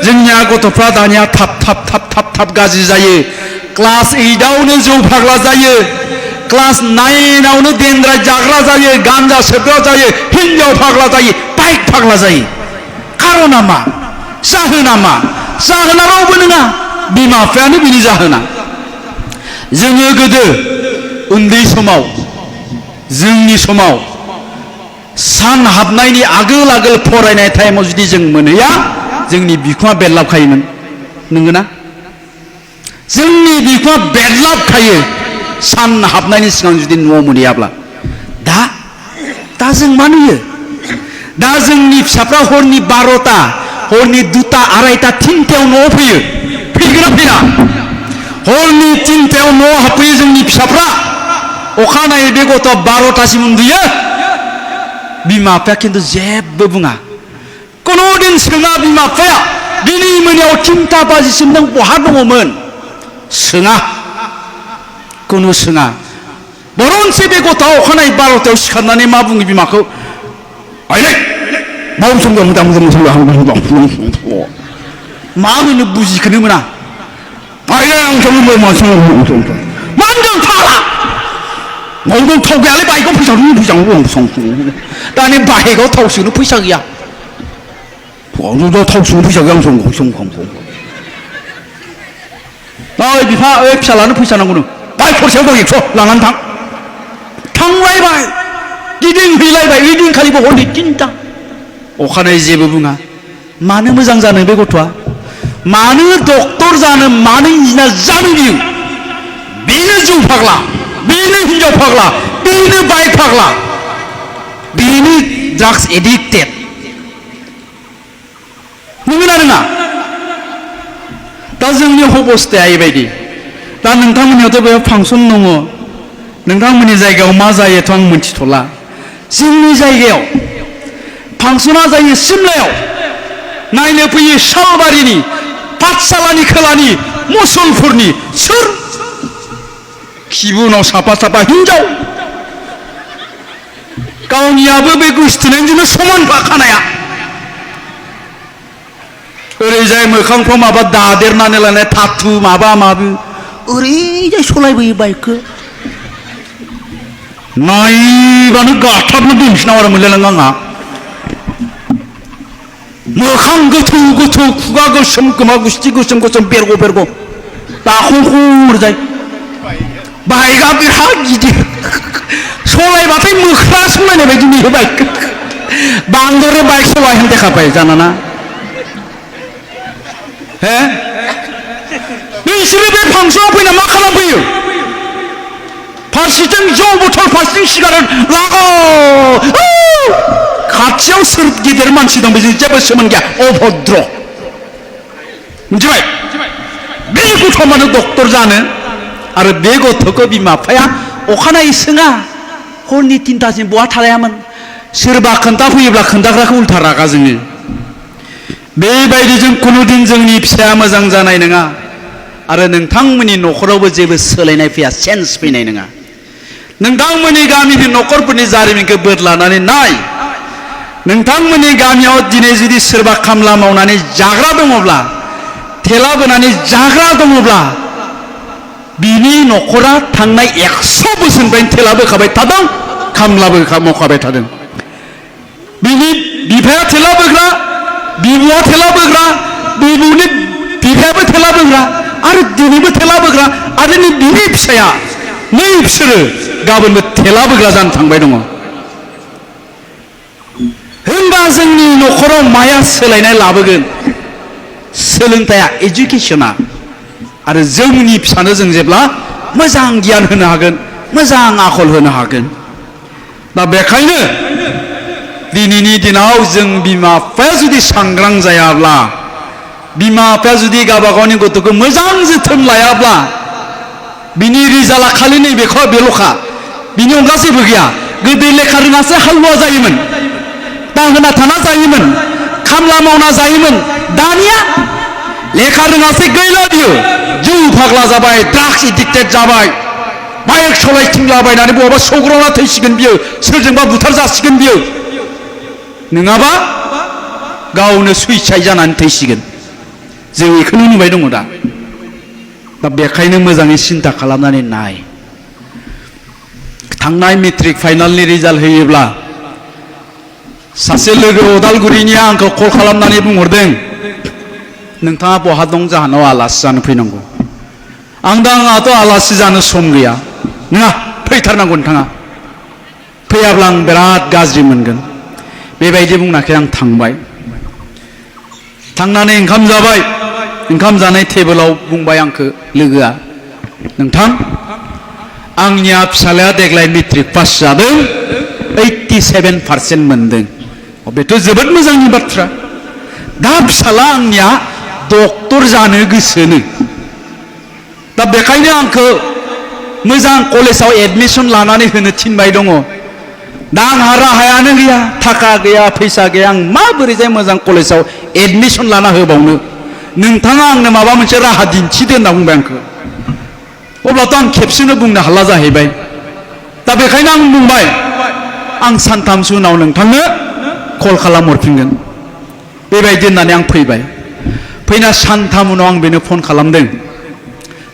जोंनिया गथ'फ्रा दानिया थाब गाज्रि जायो। क्लास 8आवनो जौ फाग्ला जायो, क्लास 9आवनो देनद्राय जाग्रा जायो, गान्जा सोबग्रा जायो, हिन्जाव फाग्ला जायो, बाइक फाग्ला जायो। खारना मा? जाहोना मा? जाहोना रावबो नङा, बिमा बिफायानो बिनि जाहोना। जोङो गोदो उन्दै समाव, जोंनि समाव सान हाबनायनि आगोल आगोल फरायनाय टाइमाव जुदि जों मोनहैया, जोंनि बिखुङा बेरलाबखायोमोन। नंगौना? जोंनि बिखुङा बेरलाबखायो सान हाबनायनि सिगां जुदि न'आव मोनहैयाब्ला। दा जों मा नुयो? दा जोंनि फिसाफ्रा हरनि 12टा, हरनि 2टा, 2:30, 3टायाव न'आव फैयो। फैगोना फैया? हरनि 3टायाव न'आव हाबफैयो जोंनि फिसाफ्रा। अखानायै बे गथ'आ 12टासिम उन्दुयो। बिमा बिफाया खिन्थु जेबो बुङा। कुनु दिन सोङा बिमा बिफाया, दिनै मोनायाव 3टा बाजिसिम नों बहा दङमोन? सोङा, कुनु सोङा। बरनसे बे गथ'आ अखानायै 12टायाव सिखारनानै मा बुङो बिमाखौ? मा होनो बुजिखोनो मोना। मा होनदों फाग्ला? मावदों थाव गैयालै, बाइकआव फैसा दं। दानि बाइकआव थाव सोनो फैसा गैया। थाव सोनो फैसा गैया। ओइ बिफा, ओइ फिसालानो फैसा नांगौ नो। बाइक खरसायाव दं 100, लानानै थां। थांलायबाय, गिदिंहैलायबाय, ओइदिनखालिबो हरनि 3टा। अखानायै जेबो बुङा। मानो मोजां जानो बे गथ'आ? मानो डक्टर जानो, मानो इन्जिनियार जानो बियो? बेनो जौ फाग्ला, बेनो हिन्जाव फाग्ला, बेनो बाइक फाग्ला, बेनो ड्राग्स एडिक्टेड। नंगौना नङा? दा जोंनि अबस्थाया एबायदि। दा नोंथांमोननियावथ' बेयाव फांसन दङ, नोंथांमोननि जायगायाव मा जायोथ' आं मिथिथ'ला। जोंनि जायगायाव फांसना जायो सिमलायाव। नायनो फैयो सालबारिनि, पाठसालानि खोलानि, मुसलपुरनि। सोर? खिबुनाव साफा साफा हिन्जाव। गावनियाबो बे गोसथोनायजोंनो समान खानाया। ओरैजाय मोखांफ्राव माबा दादेरनानै लानाय थाथु माबा माबि। ओरैजाय सलायबोयो बाइकखौ। नायबानो गाथाबनो दोनसै नामा मोनलायलाङो आंहा। मोखां गोथौ गोथौ, खुगा गोसोम, खोमा गुस्थि गोसोम गोसोम, बेरग' दाखंखर जाय। बाइकआ बिराद गिदिर। सलायबाथाय मोख्रा सलायनाय बायदि नुयो बाइकखौ। बांद्राय बाइक सलायनो देखाबाय जानाना। बिसोरो बे फांसनाव फैना मा खालामफैयो? फारसेथिं जौ बथल, फारसेथिं सिगारेट लागाव। खाथियाव सोर गिदिर मानसि दं बेजों जेबो सोमोन्दो गैया। अभद्र। मिथिबाय? बे गथ'आ मानो डक्टर जानो? आरो बे गथ'खौ बिमा बिफाया अखानायै सोङा, हरनि 3टासिम बहा थालायामोन? सोरबा खोन्थाफैयोब्ला खोन्थाग्राखौ उल्था रागा जोङो। बेबायदिजों खुनुदिन जोंनि फिसाया मोजां जानाय नङा। आरो नोंथांमोननि न'खरावबो जेबो सोलायनाय फैया, चेन्ज फैनाय नङा। नोंथांमोननि गामिनि न'खरफोरनि जारिमिनखौ बोदलानानै नाय। नोंथांमोननि गामियाव दिनै जुदि सोरबा खामला मावनानै जाग्रा दङब्ला, थेला बोनानै जाग्रा दङब्ला, बिनि न'खरा थांनाय 100 बोसोरनिफ्रायनो थेला बोखाबाय थादों, खामलाबो मावखाबाय थादों। बिनि बिफाया थेला बोग्रा, बिबुआ थेला बोग्रा, बिबुनि बिफायाबो थेला बोग्रा, आरो दिनैबो थेला बोग्रा, आरो बिनि फिसाया नै बिसोरो गाबोनबो थेला बोग्रा जानो थांबाय दङ। होनबा जोंनि न'खराव माया सोलायनाय लाबोगोन? सोलोंथाइया, एजुकेसना। आरो जोंनि फिसानो जों जेब्ला मोजां गियान होनो हागोन, मोजां आखल होनो हागोन। दा बेखायनो दिनैनि दिनाव जों बिमा बिफाया जुदि सांग्रां जायाब्ला, बिमा बिफाया जुदि गावबा गावनि गथ'खौ मोजां जोथोन लायाब्ला, बिनि रिजाल्टआ खालि नैबेखौ बेल'खा, बिनि अनगा जेबो गैया। गोदो लेखा रोङासो हालुवा जायोमोन, दाहोना थाना जायोमोन, खामला मावना जायोमोन। दानिया लेखा रोङासै गैला बियो, जौ फाग्ला जाबाय, ड्राग्स एडिक्टेड जाबाय, बाइक सलायथिंलाबायनानै बहाबा सौग्रावना थैसिगोन बियो, सोरजोंबा बुथार जासिगोन बियो, नङाबा गावनो सुइसाइड जानानै थैसिगोन। जों बेखौनो नुबाय दङ दा बेखायनो मोजाङै सिन्था खालामनानै नाय थांनाय मेट्रिक फाइनालनि रिजाल्ट होयोब्ला सासे लोगो अदालगुरिनिया आंखौ कल खालामनानै बुंहरदों नोंथाङा बहा दं जाहानाव आलासि जानो फैनांगौ आंहाथ' आलासि जानो सम गैया नङा फैथारनांगौ नोंथाङा फैयाब्ला आं बिराद गाज्रि मोनगोन बेबायदि बुंनाखै आं थांबाय थांनानै ओंखाम जाबाय ओंखाम जानाय टेबोलाव बुंबाय आंखौ लोगोआ नोंथां आंनिया फिसालाया देग्लाय मेट्रिक पास जादों 87% मोनदों बेथ' जोबोद मोजांनि बाथ्रा दा फिसाला आंनिया डक्टर जानो गोसोनो दा बेखायनो आंखौ मोजां कलेजाव एडमिसन लानानै होनो थिनबाय दङ दा आंहा राहायानो गैया थाखा गैया फैसा गैया आं माबोरैजाय मोजां कलेजाव एडमिसन लाना होबावनो नोंथाङा आंनो माबा मोनसे राहा दिन्थिदो होनना बुंबाय आंखौ अब्लाथ' आं खेबसेनो बुंनो हाला जाहैबाय दा बेखायनो आं बुंबाय आं सानथामसो उनाव नोंथांनो कल खालामहरफिनगोन बेबायदि होननानै आं फैबाय फैना सानथाम उनाव आं बेनो फन खालामदों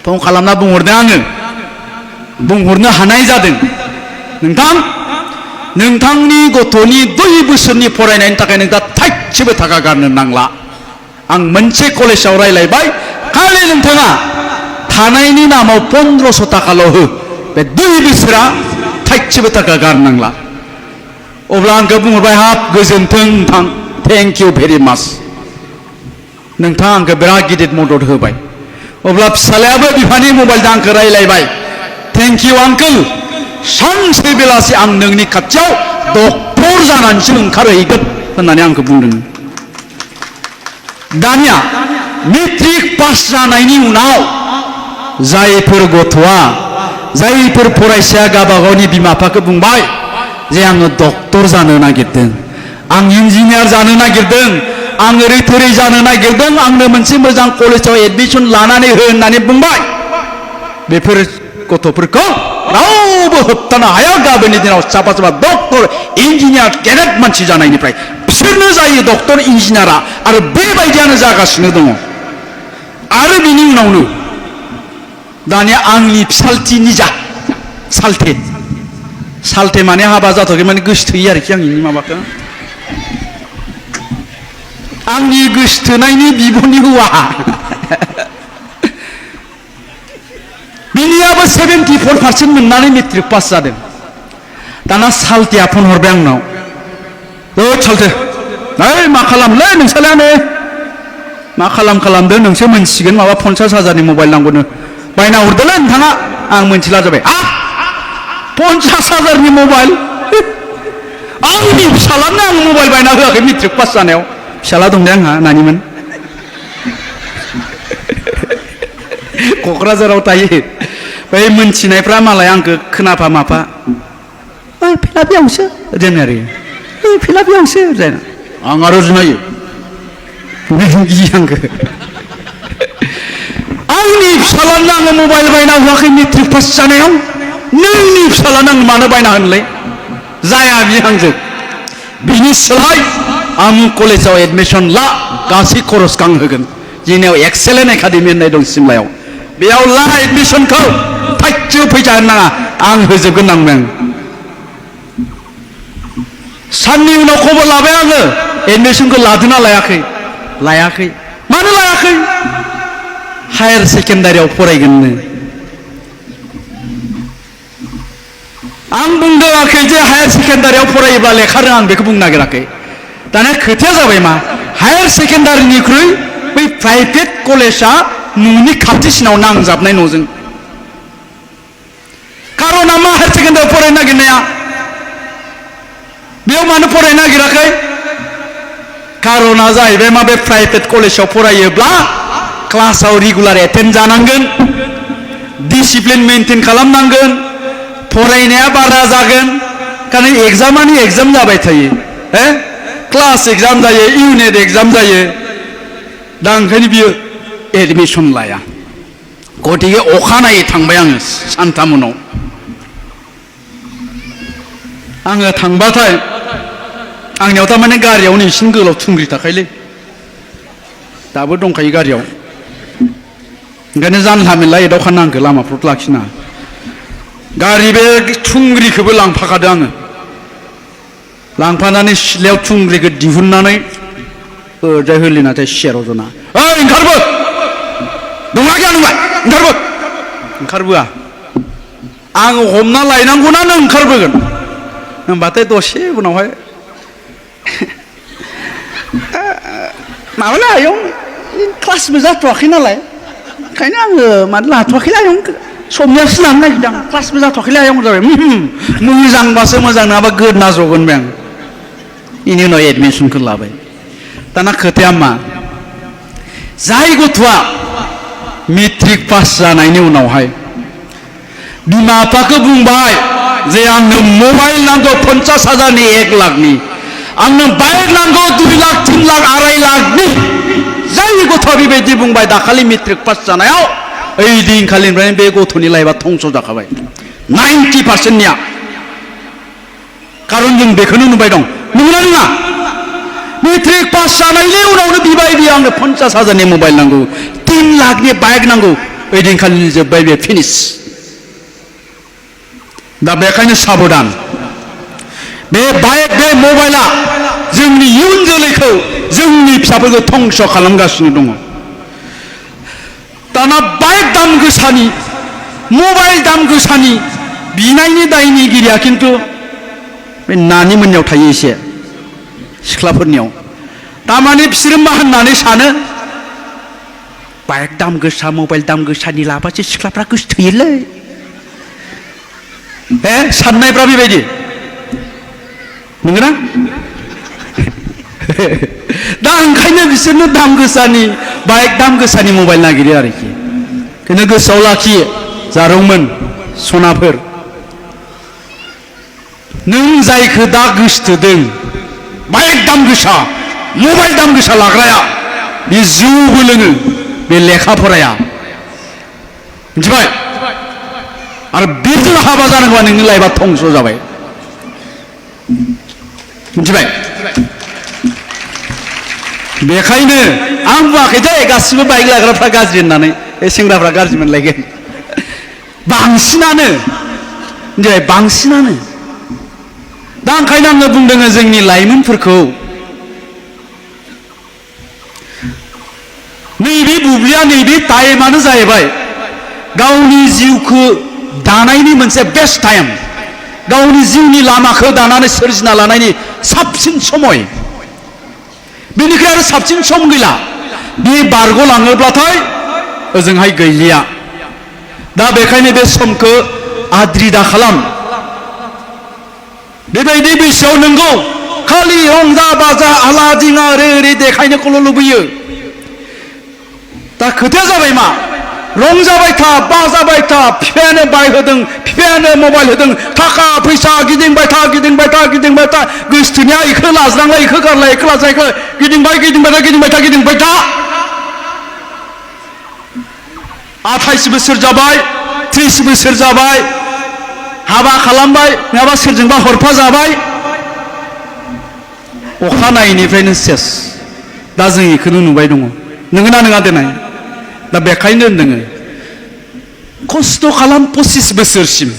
फन खालामना बुंहरदों आङो बुंहरनो हानाय जादों नोंथां नोंथांनि गथ'नि 2 बोसोरनि फरायनायनि थाखाय नोंथाङा थाइसेबो थाखा गारनो नांला आं मोनसे कलेजाव रायलायबाय खालि नोंथाङा थानायनि नामाव 1500 थाखाल' हो बे 2 बोसोरा थाइसेबो थाखा गारनांला अब्ला आंखौ बुंहरबाय हाब गोजोन्थों नोंथां थेंक इउ भेरि माच नोंथाङा आंखौ बिराद गिदिर मदद होबाय अब्ला फिसालायाबो बिफानि मबाइलजों आंखौ रायलायबाय थेंक इउ आंकोल सानसे बेलासि आं नोंनि खाथियाव डक्टर जानानैसो ओंखारहैगोन होननानै आंखौ बुंदों दानिया मेट्रिक पास जानायनि उनाव जायफोर गथ'आ जायफोर फरायसाया गावबा गावनि बिमा बिफाखौ बुंबाय जे आङो डक्टर जानो नागिरदों आं इन्जिनियार जानो नागिरदों आं ओरै थोरै जानो नागिरदों आंनो मोनसे मोजां कलेजाव एडमिसन लानानै हो होननानै बुंबाय बेफोर गथ'फोरखौ रावबो होबथानो हाया गाबोननि दिनाव साफा साफा डक्टर इन्जिनियार गेदेर मानसि जानायनिफ्राय बिसोरनो जायो डक्टर इन्जिनियारा आरो बेबायदियानो जागासिनो दङ आरो बिनि उनावनो दानिया आंनि फिसालथि निजा सालथे माने हाबा जाथ'आखै माने गोसोथोयो आरोखि आंनि माबाखौ आंनि गोसोथोनायनि बिब'नि हौवा बिनियाबो 74% मोननानै मेट्रिक पास जादों दाना सालथेया फन हरबाय आंनाव सालथे ओइ मा खालामलै नोंसालायानो मा खालामदो नोंसो मोनसिगोन माबा 50,000नि मबाइल नांगौनो बायना हरदोलै नोंथाङा आं मोनथिला जाबाय 50,000नि मबाइल आंनि फिसालानो आं मबाइल बायना होआखै मेट्रिक पास जानायाव फिसाला दं दे आंहा नानिमोन क'क्राझाराव थायो बै मोनथिनायफ्रा मालाय आंखौ खोनाफा माफा ओइ फिला बेयावसो जोंनो आरो ओइ फिला बेयावसो जाना आं आरो जुनायो गियो आंखौ आंनि फिसालानो आङो मबाइल बायना होआखै मेट्रिक पास जानायाव नोंनि फिसालानो आं मानो बायना होनोलै जाया बियो आंजों बिनि सोलाय आमुक कलेजाव एडमिसन ला गासै खरसखौ आं होगोन जोंनियाव एक्सेलेन्ट एकाडेमि होननाय दं सिमलायाव बेयाव ला एडमिसनखौ थाइसेबो फैसा होनो नाङा आं होजोबगोन आं साननि उनाव खबर लाबाय आङो एडमिसनखौ लादोंना लायाखै मानो लायाखै हायार सेकेन्डारियाव फरायगोननो आं बुंदोंआखै जे हायार सेकेन्डारियाव फरायोब्ला लेखा रोङा आं बेखौ बुंनो नागिराखै दाना खोथाया जाबाय मा हायार सेकेन्डारिनिख्रुइ बै प्राइभेट कलेजा न'नि खाथिसिनाव नांजाबनाय न'जों खारना मा हायार सेकेन्डारियाव फरायनो नागिरनाया बेयाव मानो फरायनो नागिराखै खारना जाहैबाय मा बे प्राइभेट कलेजाव फरायोब्ला क्लासाव रेगुलार एटेन्ड जानांगोन डिसिप्लिन मेनटेन खालामनांगोन फरायनाया बारा जागोन कारण एग्जामानो एग्जाम जाबाय थायो क्लास एग्जाम जायो इउनिट एग्जाम जायो दा ओंखायनो बियो एडमिसन लाया गतिके अखानायै थांबाय आङो सानथाम उनाव आङो थांबाथाय आंनियाव थारमाने गारियावनो इसिं गोलाव थुंग्रि थाखायलै दाबो दंखायो गारियाव ओंखायनो जानला मेनला एदावखा नांगौ लामाफ्राव लाखिना गारि बे थुंग्रिखौबो लांफाखादों आङो लांफानानै सिथ्लायाव थुंग्रिखौ दिहुननानै ओरैजाय होलिनाथाय सियाराव जना ओइ ओंखारबो दंना गैया नोंलाय ओंखारबो ओंखारबोआ आङो हमना लायनांगौना नों ओंखारबोगोन होनबाथाय दसे उनावहाय माबाला आयं क्लासबो जाथ'वाखै नालाय ओंखायनो आङो मानो लाथ'वाखैलै आयं समनियासो लानो नागिरदों क्लासबो जाथ'वाखैलै आयं जाबाय मोजांबासो मोजां नङाबा गोदना जगोन बे आं बेनि उनाव एडमिसनखौ लाबाय दाना खोथाया मा जाय गथ'आ मेट्रिक पास जानायनि उनावहाय बिमा बिफाखौ बुंबाय जे आंनो मबाइल नांगौ 50,000नि 1 लाखनि आंनो बाइक नांगौ 2 लाख 3 लाख 2.5 लाखनि जाय गथ'आ बेबायदि बुंबाय दाखालि मेट्रिक पास जानायाव ओइ दिनखालिनिफ्रायनो बे गथ'नि लाइफआ धंस जाखाबाय 90%निया खारन जों बेखौनो नुबाय दं नंगौना नङा मेट्रिक पास जानायनि उनावनो बिबाय बियो आंनो 50,000नि मबाइल नांगौ 3 लाखनि बाइक नांगौ ओइ दिनखालिनि जोब्बाय बे फिनिश दा बेखायनो साबधान बे बाइक बे मबाइला जोंनि इयुन जोलैखौ जोंनि फिसाफोरखौ धंस खालामगासिनो दङ दाना बाइक दाम गोसानि मबाइल दाम गोसानि बिनायनि दायनिगिरिया खिन्थु बे नानि मोननियाव थायो एसे सिख्लाफोरनियाव तारमाने बिसोरो मा होननानै सानो बाइक दाम गोसा मबाइल दाम गोसानि लाबासो सिख्लाफ्रा गोसोथोयोलै साननायफ्रा बेबायदि नंगौना दा ओंखायनो बिसोरनो दाम गोसानि बाइक दाम गोसानि मबाइल नागिरो आरोखि बेखौनो गोसोआव लाखियो जारौमोन सनाफोर नों जायखौ दा गोसोथोदों बाइक दाम गोसा मबाइल दाम गोसा लाग्राया बे जौबो लोङो बे लेखा फराया मिथिबाय आरो बेजों हाबा जानांगौबा नोंनि लाइफआ धंस जाबाय मिथिबाय बेखायनो आं बुङाखै दे गासिबो बाइक लाग्राफ्रा गाज्रि होननानै सेंग्राफ्रा गाज्रि मोनलायगोन बांसिनानो मिथिबाय बांसिनानो दा ओंखायनो आङो बुंदों जोंनि लाइमोनफोरखौ नैबे बुब्लिया नैबे टाइमानो जाहैबाय गावनि जिउखौ दानायनि मोनसे बेस्ट टाइम गावनि जिउनि लामाखौ दानानै सोरजिना लानायनि साबसिन समय बेनिफ्राय आरो साबसिन सम गैला बे बारग'लाङोब्लाथाय ओजोंहाय गैलिया दा बेखायनो बे समखौ आद्रि दा खालाम बेबायदि बैसोआव नंगौ खालि रंजा बाजा आला दिङा ओरै ओरै देखायनोखौल' लुबैयो दा खोथाया जाबाय मा रंजाबाय था बाजाबाय था बिफायानो बाइक होदों बिफायानो मबाइल होदों थाखा फैसा गिदिंबाय था गिदिंबाय था गिदिंबाय था गोसोथोनाया इखौ लाज्रांलाय इखौ गारलाय इखौ लाज्रां इखौ गिदिंबाय गिदिंबाय था गिदिंबाय था गिदिंबाय था 28 बोसोर जाबाय 30 बोसोर जाबाय हाबा खालामबाय नङाबा सोरजोंबा हरफा जाबाय अखानायैनिफ्रायनो सेस दा जों इखौनो नुबाय दङ नोंगोना नङा देनाय दा बेखायनो नोङो खस्थ' खालाम 25 बोसोरसिम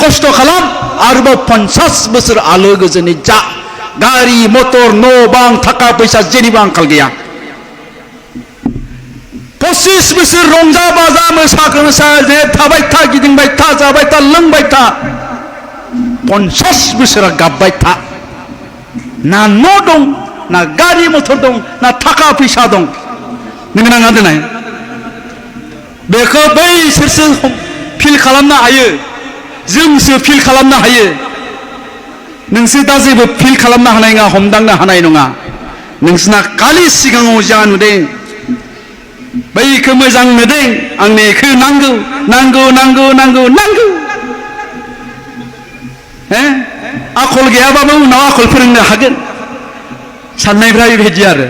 खस्थ' खालाम आरोबाव 50 बोसोर आलो गोजोनै जा गारि मटर न' बां थाखा फैसा जेनिबो आंखाल गैया 25 बोसोर रंजा बाजा मोसा थाबाय था गिदिंबाय था जाबाय था लोंबाय था 50 बोसोरा गाबबाय था ना न' दं ना गारि मटर दं ना थाखा फैसा दं नों नाङा दोननाय बेखौ बैसोरसो फिल खालामनो हायो जोंसो फिल खालामनो हायो नोंसोर दा जेबो फिल खालामनो हानाय नङा हमदांनो हानाय नङा नोंसोरना खालि सिगाङाव जा नुदों बैखौ मोजां नुदों आंनो बेखौ नांगौ नांगौ नांगौ नांगौ नांगौ आखल गैयाबाबो उनाव आखल फोरोंनो हागोन साननायफ्रा बेबायदि आरो